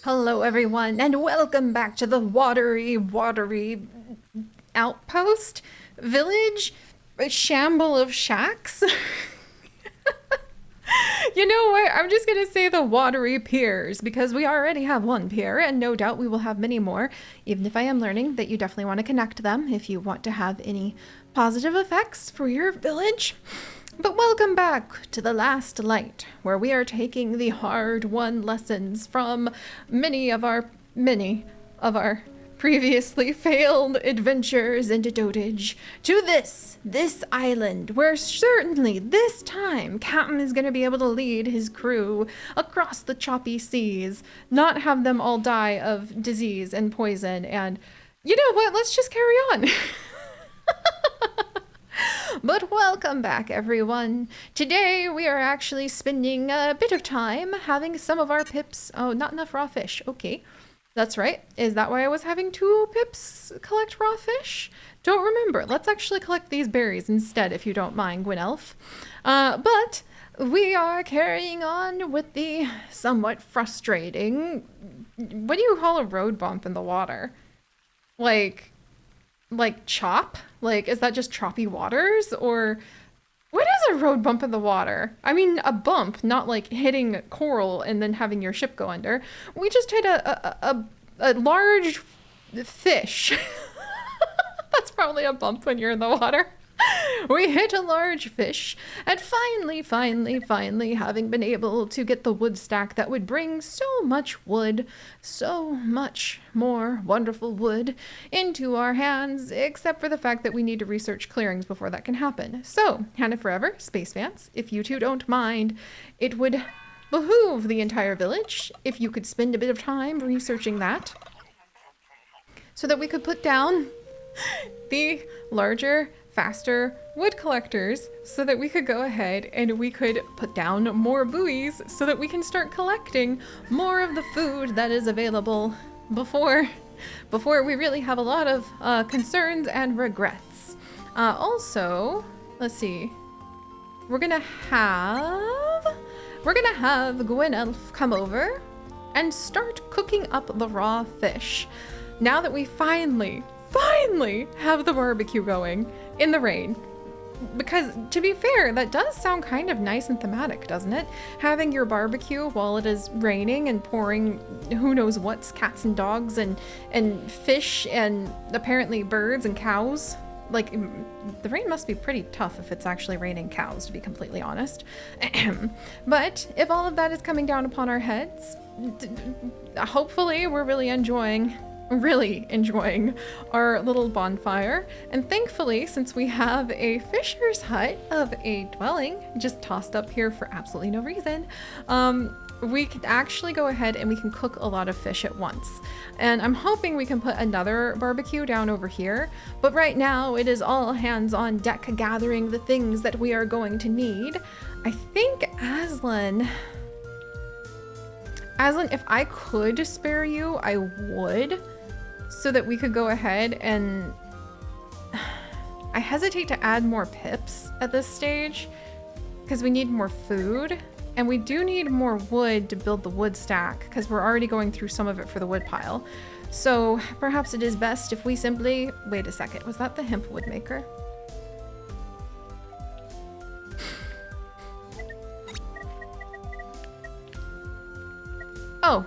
Hello everyone, and welcome back to the watery outpost village shamble of shacks. You know what? I'm just gonna say the watery piers because we already have one pier and no doubt we will have many more, even if I am learning that you definitely want to connect them if you want to have any positive effects for your village. But welcome back to the last light, where we are taking the hard-won lessons from many of our previously failed adventures into DotAGE to this island, where certainly this time Captain is going to be able to lead his crew across the choppy seas, not have them all die of disease and poison, and you know what? Let's just carry on. But welcome back, everyone. Today we are actually spending a bit of time having some of our pips... Oh, not enough raw fish. Okay, that's right. Is that why I was having 2 pips collect raw fish? Don't remember. Let's actually collect these berries instead, if you don't mind, Gwynelf. But we are carrying on with the somewhat frustrating... What do you call a road bump in the water? Like chop? Like, is that just choppy waters? Or what is a road bump in the water? I mean, a bump, not like hitting coral and then having your ship go under. We just hit a large fish. That's probably a bump when you're in the water. We hit a large fish, and finally, having been able to get the wood stack that would bring so much wood, so much more wonderful wood into our hands, except for the fact that we need to research clearings before that can happen. So, Hannah Forever, Space Fans, if you two don't mind, it would behoove the entire village if you could spend a bit of time researching that, so that we could put down the larger, faster wood collectors so that we could go ahead and we could put down more buoys so that we can start collecting more of the food that is available before we really have a lot of concerns and regrets. Also, let's see. We're gonna have Gwynelf come over and start cooking up the raw fish. Now that we finally have the barbecue going in the rain. Because to be fair, that does sound kind of nice and thematic, doesn't it? Having your barbecue while it is raining and pouring who knows what's, cats and dogs and fish and apparently birds and cows. Like, the rain must be pretty tough if it's actually raining cows, to be completely honest. But if all of that is coming down upon our heads, hopefully we're really enjoying our little bonfire. And thankfully, since we have a fisher's hut of a dwelling just tossed up here for absolutely no reason, we can actually go ahead and we can cook a lot of fish at once. And I'm hoping we can put another barbecue down over here, but right now it is all hands on deck gathering the things that we are going to need. I think Aslan, if I could spare you, I would, so that we could go ahead and... I hesitate to add more pips at this stage because we need more food, and we do need more wood to build the wood stack because we're already going through some of it for the wood pile. So perhaps it is best if we simply... Wait a second, was that the hemp wood maker? Oh.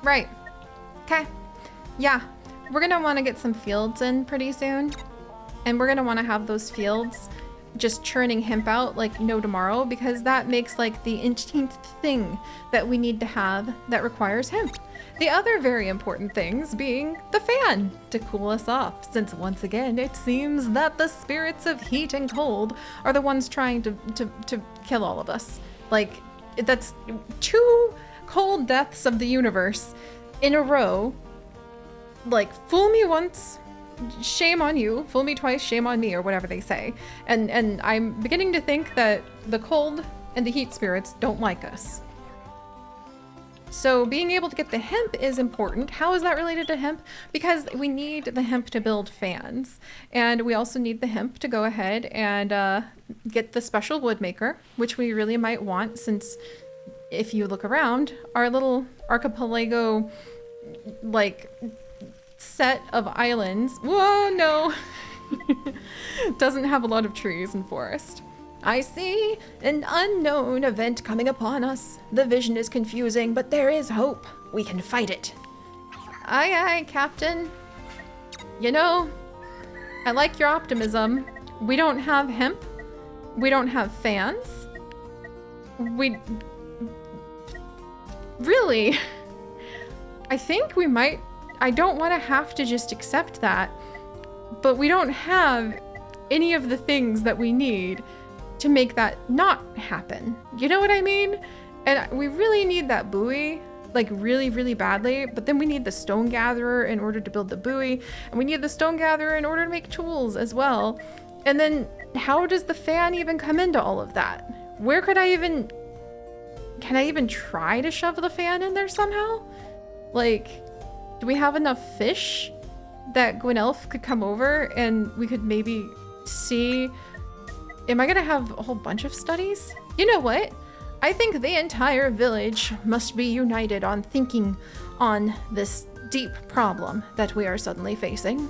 Right. Okay. Yeah, we're gonna want to get some fields in pretty soon, and we're gonna want to have those fields just churning hemp out like no tomorrow, because that makes like the 18th thing that we need to have that requires hemp. The other very important things being the fan to cool us off, since once again it seems that the spirits of heat and cold are the ones trying to kill all of us. Like, that's 2 cold deaths of the universe in a row. Like, fool me once, shame on you. Fool me twice, shame on me, or whatever they say. And I'm beginning to think that the cold and the heat spirits don't like us. So being able to get the hemp is important. How is that related to hemp? Because we need the hemp to build fans. And we also need the hemp to go ahead and get the special wood maker, which we really might want, since if you look around, our archipelago, like, set of islands. Whoa, no. Doesn't have a lot of trees and forest. I see an unknown event coming upon us. The vision is confusing, but there is hope. We can fight it. Aye, aye, Captain. You know, I like your optimism. We don't have hemp. We don't have fans. We... Really? I think we might... I don't want to have to just accept that, but we don't have any of the things that we need to make that not happen. You know what I mean? And we really need that buoy, like really, really badly, but then we need the stone gatherer in order to build the buoy, and we need the stone gatherer in order to make tools as well. And then how does the fan even come into all of that? Where could I even... Can I even try to shove the fan in there somehow? Like, do we have enough fish that Gwynelf could come over and we could maybe see... Am I gonna have a whole bunch of studies? You know what? I think the entire village must be united on thinking on this deep problem that we are suddenly facing.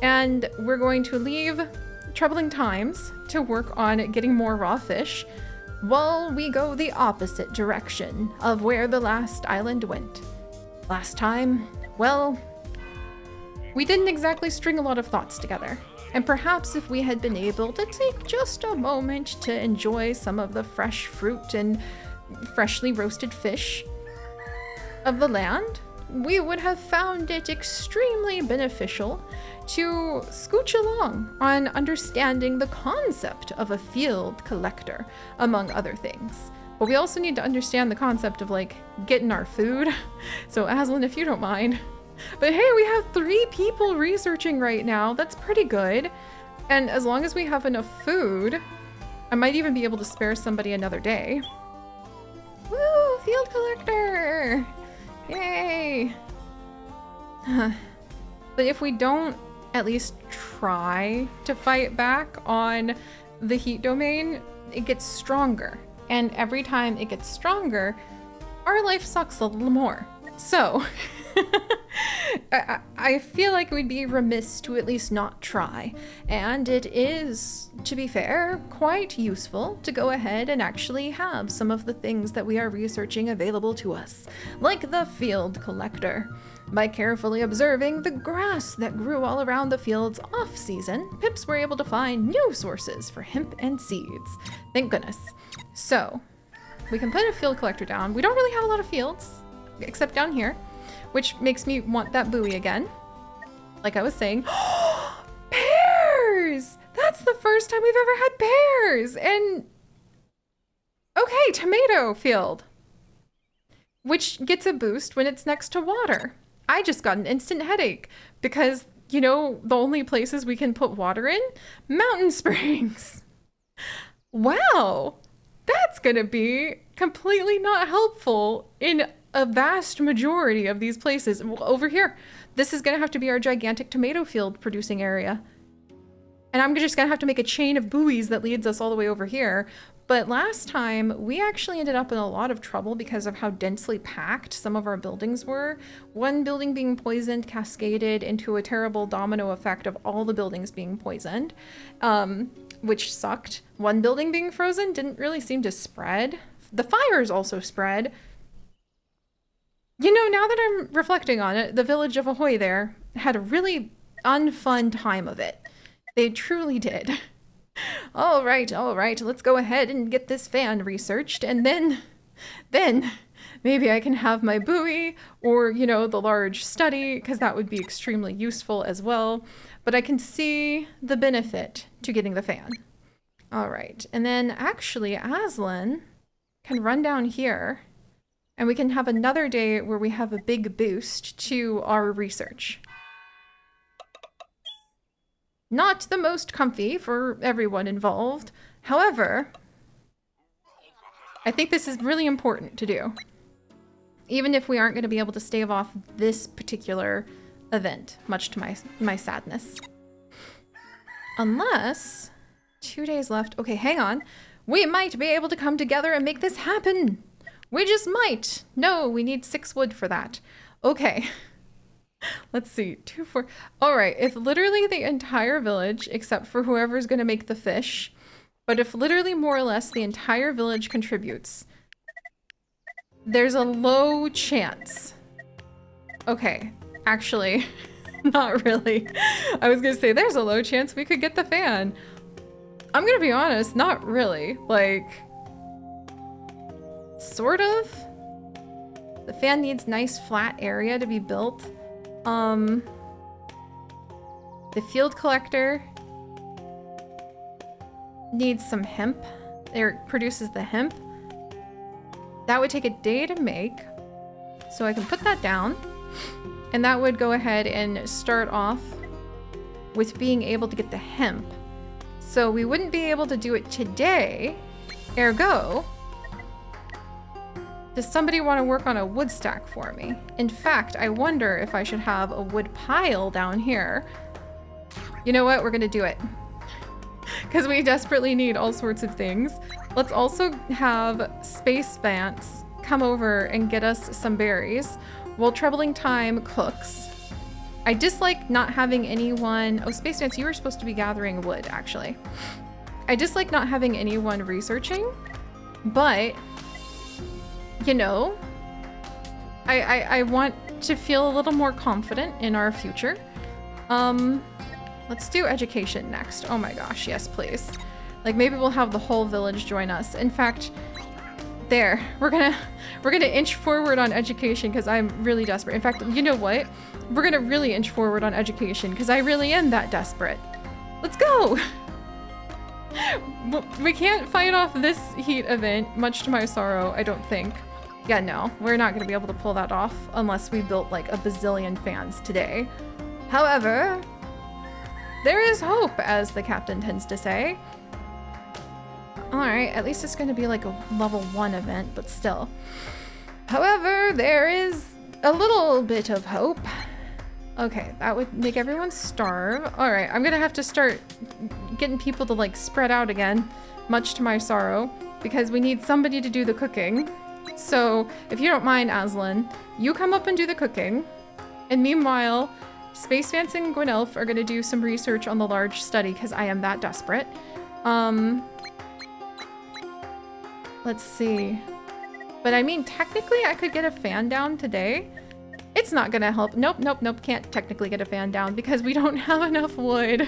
And we're going to leave troubling times to work on getting more raw fish while we go the opposite direction of where the last island went. Last time, well, we didn't exactly string a lot of thoughts together. And perhaps if we had been able to take just a moment to enjoy some of the fresh fruit and freshly roasted fish of the land, we would have found it extremely beneficial to scooch along on understanding the concept of a field collector, among other things. But we also need to understand the concept of, like, getting our food. So Aslan, if you don't mind. But hey, we have 3 people researching right now. That's pretty good. And as long as we have enough food, I might even be able to spare somebody another day. Woo! Field collector! Yay! But if we don't at least try to fight back on the heat domain, it gets stronger. And every time it gets stronger, our life sucks a little more. So... I feel like we'd be remiss to at least not try, and it is, to be fair, quite useful to go ahead and actually have some of the things that we are researching available to us, like the field collector. By carefully observing the grass that grew all around the fields off-season, Pips were able to find new sources for hemp and seeds. Thank goodness. So, we can put a field collector down. We don't really have a lot of fields, except down here, which makes me want that buoy again. Like I was saying, pears! That's the first time we've ever had pears! And, okay, tomato field, which gets a boost when it's next to water. I just got an instant headache because, you know, the only places we can put water in? Mountain springs. Wow, that's gonna be completely not helpful in a vast majority of these places. Over here, this is gonna have to be our gigantic tomato field producing area. And I'm just gonna have to make a chain of buoys that leads us all the way over here. But last time, we actually ended up in a lot of trouble because of how densely packed some of our buildings were. One building being poisoned cascaded into a terrible domino effect of all the buildings being poisoned, which sucked. One building being frozen didn't really seem to spread. The fires also spread. You know, now that I'm reflecting on it, the village of Ahoy there had a really unfun time of it. They truly did. All right, let's go ahead and get this fan researched, and then maybe I can have my buoy or, you know, the large study, because that would be extremely useful as well. But I can see the benefit to getting the fan. All right, and then actually Aslan can run down here. And we can have another day where we have a big boost to our research. Not the most comfy for everyone involved. However, I think this is really important to do. Even if we aren't going to be able to stave off this particular event, much to my sadness. Unless, 2 days left. Okay, hang on. We might be able to come together and make this happen. We just might. No, we need 6 wood for that. Okay. Let's see. 2, 4. All right. If literally the entire village, except for whoever's going to make the fish, but if literally more or less the entire village contributes, there's a low chance. Okay. Actually, not really. I was going to say there's a low chance we could get the fan. I'm going to be honest, not really. Like, sort of. The fan needs nice flat area to be built. The field collector needs some hemp. It produces the hemp. That would take a day to make. So I can put that down. And that would go ahead and start off with being able to get the hemp. So we wouldn't be able to do it today. Ergo, does somebody want to work on a wood stack for me? In fact, I wonder if I should have a wood pile down here. You know what? We're going to do it. Because we desperately need all sorts of things. Let's also have Space Vance come over and get us some berries while Troubling Time cooks. I dislike not having anyone... Oh, Space Vance, you were supposed to be gathering wood, actually. I dislike not having anyone researching, but... You know, I want to feel a little more confident in our future. Let's do education next. Oh my gosh, yes, please. Like maybe we'll have the whole village join us. In fact, there, we're gonna inch forward on education because I'm really desperate. In fact, you know what? We're gonna really inch forward on education because I really am that desperate. Let's go. We can't fight off this heat event, much to my sorrow, I don't think. Yeah, no, we're not gonna be able to pull that off unless we built like a bazillion fans today. However, there is hope, as the captain tends to say. All right, at least it's gonna be like a level 1 event, but still. However, there is a little bit of hope. Okay, that would make everyone starve. All right, I'm gonna have to start getting people to like spread out again, much to my sorrow, because we need somebody to do the cooking. So if you don't mind, Aslan, you come up and do the cooking. And meanwhile, Space Vance and Gwynelf are gonna do some research on the large study because I am that desperate. Let's see. But I mean, technically I could get a fan down today. It's not gonna help. Nope, nope, nope. Can't technically get a fan down because we don't have enough wood.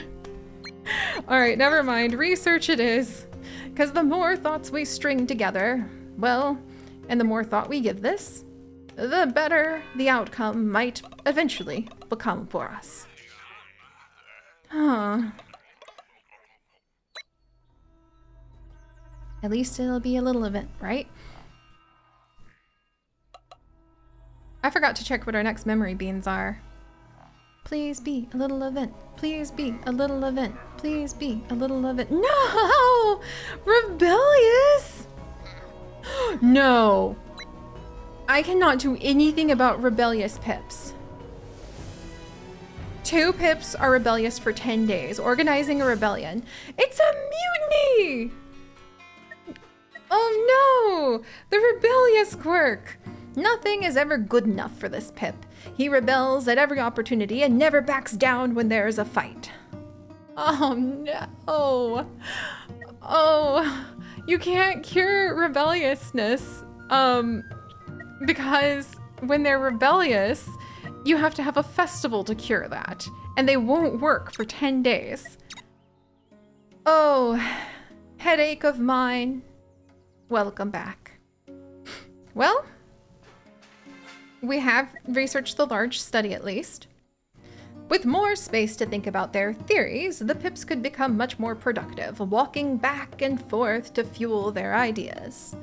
All right, never mind. Research it is. Because the more thoughts we string together, well, and the more thought we give this, the better the outcome might eventually become for us. Huh. At least it'll be a little event, right? I forgot to check what our next memory beans are. Please be a little event. Please be a little event. Please be a little event. No! Rebellious! No. I cannot do anything about rebellious pips. 2 pips are rebellious for 10 days, organizing a rebellion. It's a mutiny! Oh no! The rebellious quirk! Nothing is ever good enough for this pip. He rebels at every opportunity and never backs down when there is a fight. Oh no! Oh, you can't cure rebelliousness, because when they're rebellious, you have to have a festival to cure that, and they won't work for 10 days. Oh, headache of mine. Welcome back. Well, we have researched the large study at least. With more space to think about their theories, the pips could become much more productive, walking back and forth to fuel their ideas.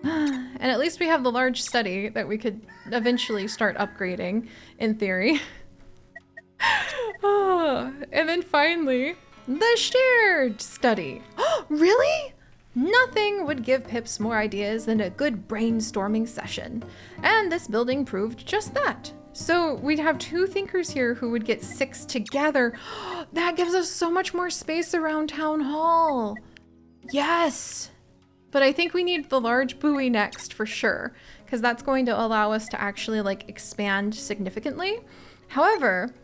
And at least we have the large study that we could eventually start upgrading, in theory. And then finally, the shared study. Really? Nothing would give pips more ideas than a good brainstorming session. And this building proved just that. So we'd have 2 thinkers here who would get 6 together. That gives us so much more space around Town Hall. Yes. But I think we need the large buoy next for sure, because that's going to allow us to actually like expand significantly. However,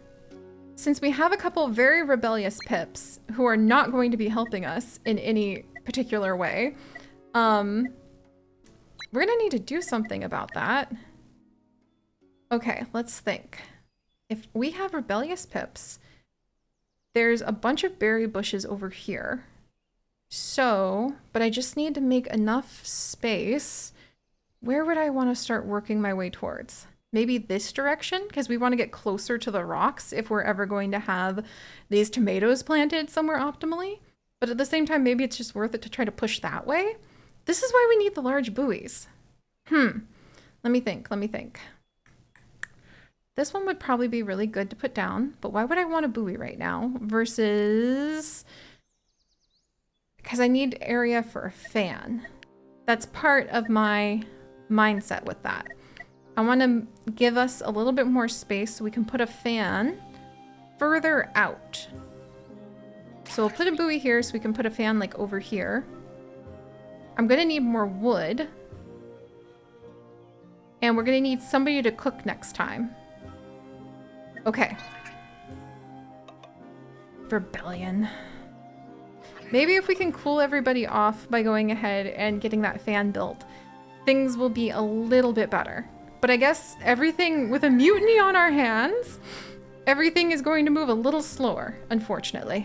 since we have a couple very rebellious pips who are not going to be helping us in any particular way, we're gonna need to do something about that. Okay, let's think. If we have rebellious pips, there's a bunch of berry bushes over here. So, but I just need to make enough space. Where would I want to start working my way towards? Maybe this direction, because we want to get closer to the rocks if we're ever going to have these tomatoes planted somewhere optimally. But at the same time, maybe it's just worth it to try to push that way. This is why we need the large buoys. Let me think. This one would probably be really good to put down, but why would I want a buoy right now versus... Because I need area for a fan. That's part of my mindset with that. I want to give us a little bit more space so we can put a fan further out. So we'll put a buoy here so we can put a fan like over here. I'm going to need more wood. And we're going to need somebody to cook next time. Okay. Rebellion. Maybe if we can cool everybody off by going ahead and getting that fan built, things will be a little bit better. But I guess everything with a mutiny on our hands, everything is going to move a little slower, unfortunately.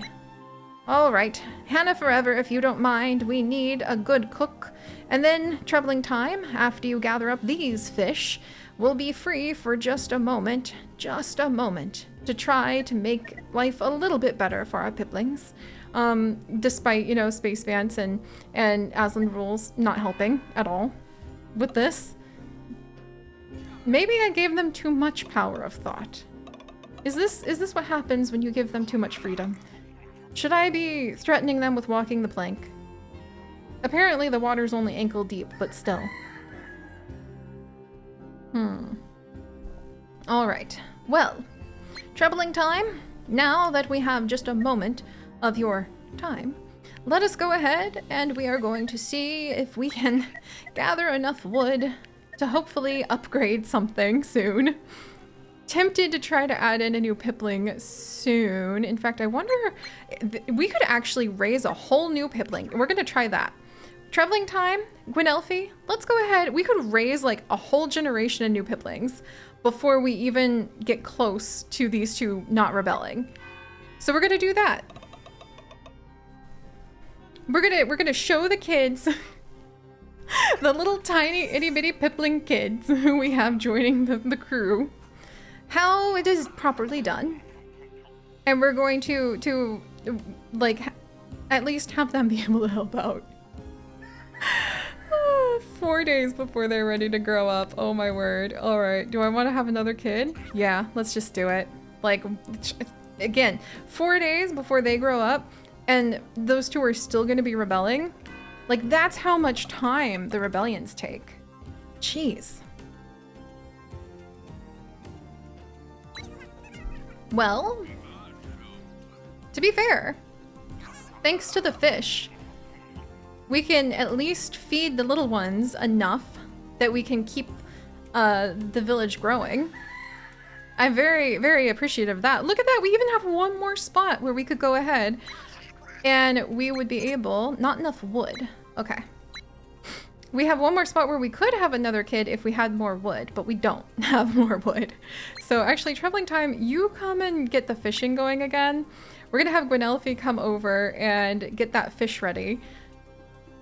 All right, Hannah forever, if you don't mind, we need a good cook. And then troubling time, after you gather up these fish, we'll be free for just a moment, to try to make life a little bit better for our piplings. Despite, you know, Space Vance and Aslan rules not helping at all with this. Maybe I gave them too much power of thought. Is this what happens when you give them too much freedom? Should I be threatening them with walking the plank? Apparently the water's only ankle deep, but still. All right. Well, troubling time. Now that we have just a moment of your time, let us go ahead and we are going to see if we can gather enough wood to hopefully upgrade something soon. Tempted to try to add in a new pipling soon. In fact, I wonder, we could actually raise a whole new pipling. We're going to try that. Traveling time, Gwynelfi, let's go ahead. We could raise like a whole generation of new piplings before we even get close to these two not rebelling. So we're going to do that. We're gonna show the kids, the little tiny itty bitty pipling kids who we have joining the crew, how it is properly done. And we're going to like at least have them be able to help out. 4 days before they're ready to grow up. Oh my word. All right. Do I want to have another kid? Yeah, let's just do it. Like, again, 4 days before they grow up and those two are still going to be rebelling. Like, that's how much time the rebellions take. Jeez. Well, to be fair, thanks to the fish, we can at least feed the little ones enough that we can keep the village growing. I'm very, very appreciative of that. Look at that. We even have one more spot where we could go ahead and we would be able... Not enough wood. Okay. We have one more spot where we could have another kid if we had more wood, but we don't have more wood. So actually, traveling time, you come and get the fishing going again. We're going to have Gwynelfi come over and get that fish ready.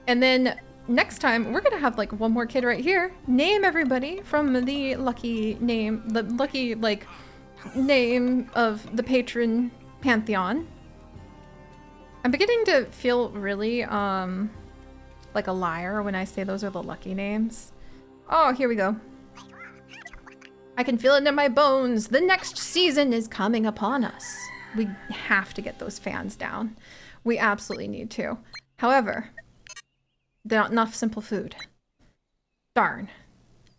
And then next time, we're going to have like one more kid right here. Name everybody from the lucky name, like name of the patron pantheon. I'm beginning to feel really like a liar when I say those are the lucky names. Oh, here we go. I can feel it in my bones. The next season is coming upon us. We have to get those fans down. We absolutely need to. However, there's not enough simple food. Darn.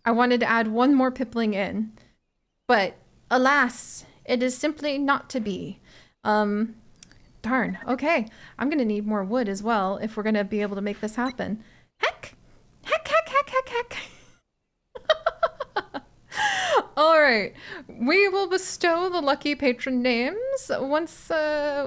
I wanted to add one more pipling in, but alas, it is simply not to be. Darn. Okay, I'm gonna need more wood as well if we're gonna be able to make this happen. Heck! Heck, heck, heck, heck, heck! All right, we will bestow the lucky patron names once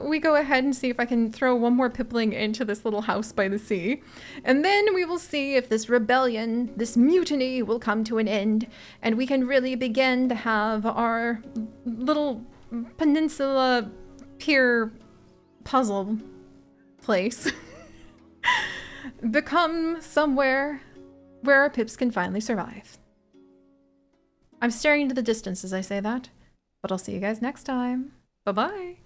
we go ahead and see if I can throw one more pipling into this little house by the sea. And then we will see if this rebellion, this mutiny will come to an end and we can really begin to have our little peninsula pier puzzle place become somewhere where our pips can finally survive. I'm staring into the distance as I say that, but I'll see you guys next time. Bye-bye.